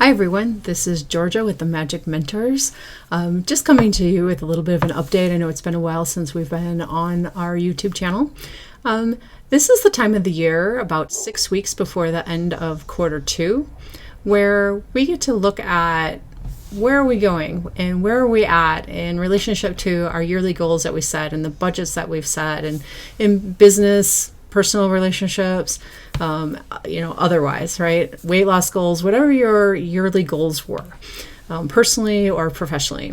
Hi everyone, this is Georgia with the Magic Mentors. Just coming to you with a little bit of an update. I know it's been a while since we've been on our YouTube channel. This is the time of the year, about 6 weeks before the end of quarter two, where we get to look at where are we going and where are we at in relationship to our yearly goals that we set and the budgets that we've set, and in business, personal relationships, otherwise, right? Weight loss goals, whatever your yearly goals were, personally or professionally.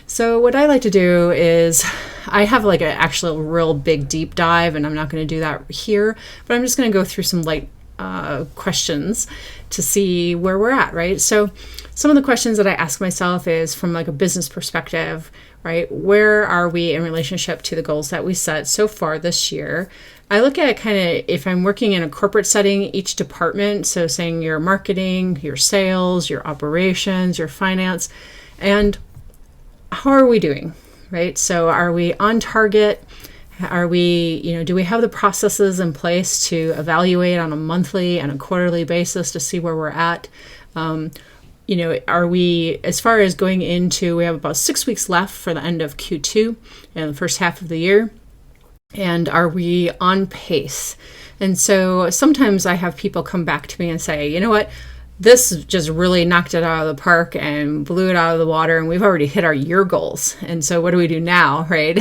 So what I like to do is I have like an actual real big deep dive, and I'm not going to do that here, but I'm just going to go through some light questions to see where we're at, right? So some of the questions that I ask myself is from like a business perspective, right? Where are we in relationship to the goals that we set so far this year? I look at kind of, if I'm working in a corporate setting, each department, so saying your marketing, your sales, your operations, your finance, and how are we doing, right? So are we on target? Are we, do we have the processes in place to evaluate on a monthly and a quarterly basis to see where we're at? Are we, as far as going into, we have about 6 weeks left for the end of Q2 and the first half of the year. And are we on pace? And so sometimes I have people come back to me and say, you know what, this just really knocked it out of the park and blew it out of the water, and we've already hit our year goals. And so what do we do now, right?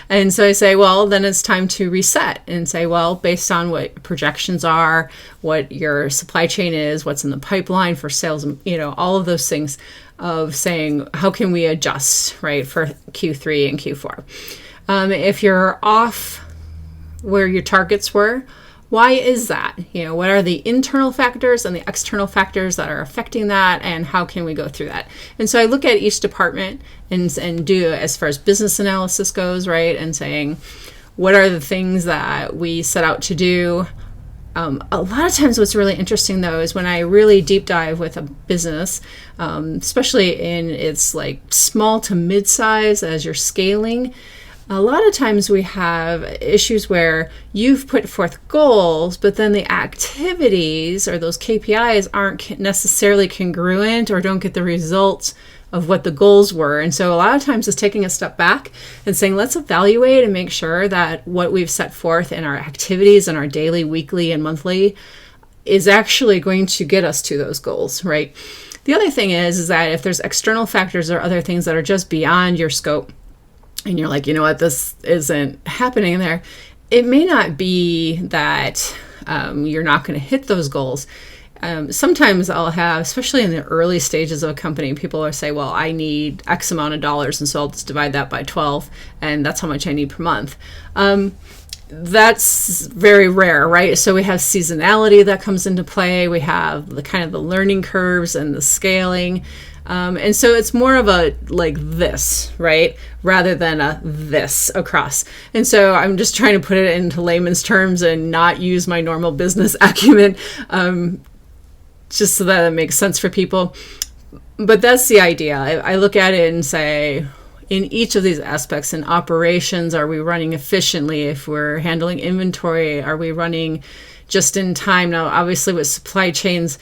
And so I say, well, then it's time to reset and say, well, based on what projections are, what your supply chain is, what's in the pipeline for sales, all of those things of saying, how can we adjust, right, for Q3 and Q4? If you're off where your targets were, why is that? What are the internal factors and the external factors that are affecting that, and how can we go through that? And so I look at each department and do, as far as business analysis goes, right, and saying, what are the things that we set out to do? A lot of times what's really interesting, though, is when I really deep dive with a business, especially in its like small to mid-size as you're scaling, a lot of times we have issues where you've put forth goals, but then the activities or those KPIs aren't necessarily congruent or don't get the results of what the goals were. And so a lot of times it's taking a step back and saying, let's evaluate and make sure that what we've set forth in our activities and our daily, weekly, and monthly is actually going to get us to those goals, right? The other thing is that if there's external factors or other things that are just beyond your scope, and you're like, you know what, this isn't happening there, it may not be that you're not going to hit those goals. Sometimes I'll have, especially in the early stages of a company, people will say, well, I need X amount of dollars, and so I'll just divide that by 12, and that's how much I need per month. That's very rare, right? So we have seasonality that comes into play. We have the kind of the learning curves and the scaling. And so it's more of a like this, right? Rather than a this across. And so I'm just trying to put it into layman's terms and not use my normal business acumen, just so that it makes sense for people. But that's the idea. I look at it and say, in each of these aspects, in operations, are we running efficiently? If we're handling inventory, are we running just in time? Now, obviously with supply chains,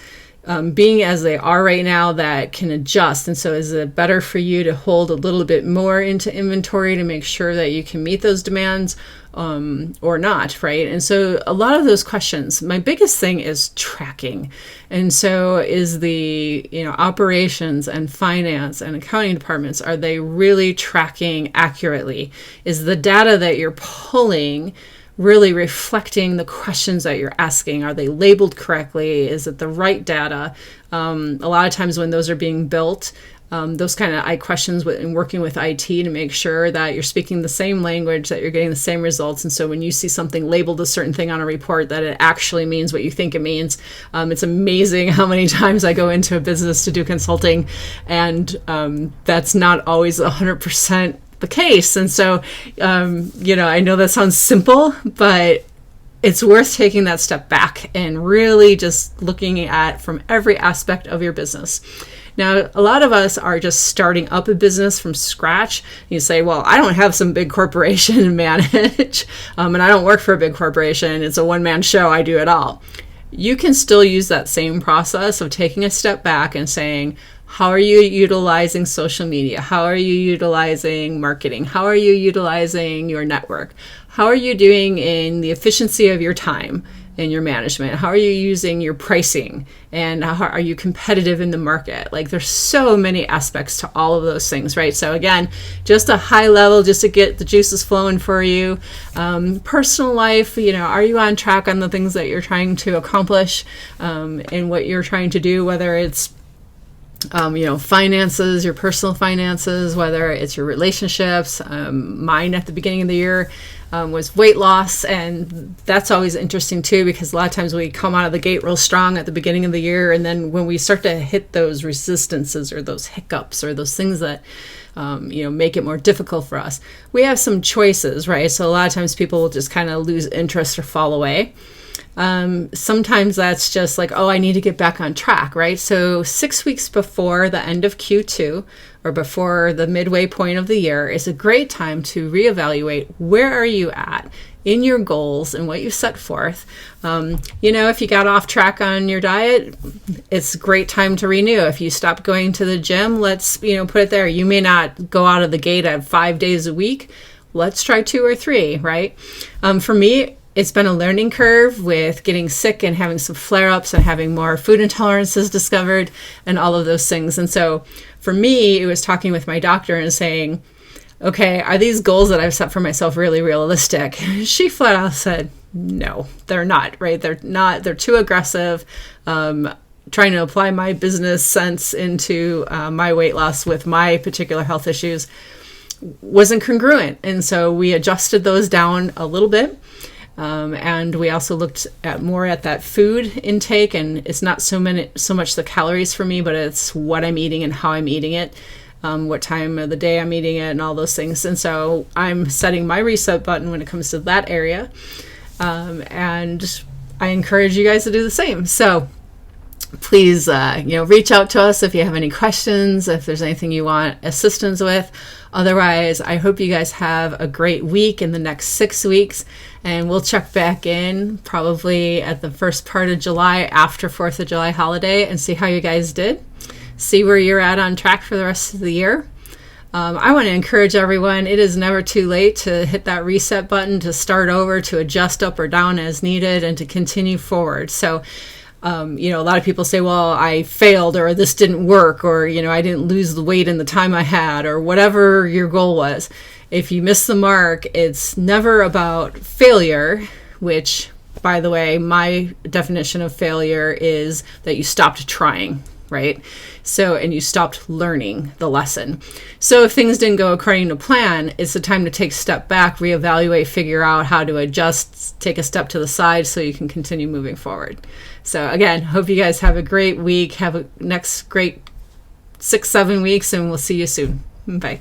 being as they are right now, that can adjust. And so is it better for you to hold a little bit more into inventory to make sure that you can meet those demands or not, right? And so a lot of those questions, my biggest thing is tracking. And so is the, operations and finance and accounting departments, are they really tracking accurately? Is the data that you're pulling really reflecting the questions that you're asking? Are they labeled correctly? Is it the right data? A lot of times when those are being built, those kind of questions in working with IT to make sure that you're speaking the same language, that you're getting the same results. And so when you see something labeled a certain thing on a report, that it actually means what you think it means. It's amazing how many times I go into a business to do consulting, and that's not always 100% the case. And so, I know that sounds simple, but it's worth taking that step back and really just looking at from every aspect of your business. Now, a lot of us are just starting up a business from scratch. You say, well, I don't have some big corporation to manage, and I don't work for a big corporation. It's a one-man show. I do it all. you can still use that same process of taking a step back and saying, how are you utilizing social media? How are you utilizing marketing? How are you utilizing your network? How are you doing in the efficiency of your time and your management? How are you using your pricing? And how are you competitive in the market? Like, there's so many aspects to all of those things, right? So again, just a high level, just to get the juices flowing for you. Personal life, are you on track on the things that you're trying to accomplish and what you're trying to do, whether it's finances, your personal finances, whether it's your relationships. Mine at the beginning of the year was weight loss. And that's always interesting too, because a lot of times we come out of the gate real strong at the beginning of the year. And then when we start to hit those resistances or those hiccups or those things that, make it more difficult for us, we have some choices, right? So a lot of times people will just kind of lose interest or fall away. Sometimes that's just like, I need to get back on track, right? So 6 weeks before the end of Q2 or before the midway point of the year is a great time to reevaluate where are you at in your goals and what you set forth. If you got off track on your diet, it's a great time to renew. If you stopped going to the gym, let's, put it there. You may not go out of the gate at 5 days a week. Let's try 2 or 3, right? For me, it's been a learning curve with getting sick and having some flare-ups and having more food intolerances discovered and all of those things. And so for me, it was talking with my doctor and saying, okay, are these goals that I've set for myself really realistic? She flat out said, no, they're not, right? They're not. They're too aggressive. Trying to apply my business sense into my weight loss with my particular health issues wasn't congruent. And so we adjusted those down a little bit. And we also looked more at that food intake, and it's not so much the calories for me, but it's what I'm eating and how I'm eating it, what time of the day I'm eating it, and all those things. And so I'm setting my reset button when it comes to that area, and I encourage you guys to do the same. So please, reach out to us if you have any questions, if there's anything you want assistance with. Otherwise, I hope you guys have a great week in the next 6 weeks, and we'll check back in probably at the first part of July after 4th of July holiday and see how you guys did. See where you're at on track for the rest of the year. I want to encourage everyone, it is never too late to hit that reset button, to start over, to adjust up or down as needed, and to continue forward. So a lot of people say, well, I failed, or this didn't work, or, I didn't lose the weight in the time I had, or whatever your goal was. If you miss the mark, it's never about failure, which, by the way, my definition of failure is that you stopped trying, right? So, and you stopped learning the lesson. So if things didn't go according to plan, it's the time to take a step back, reevaluate, figure out how to adjust, take a step to the side so you can continue moving forward. So again, hope you guys have a great week, have a next great 6-7 weeks, and we'll see you soon. Bye.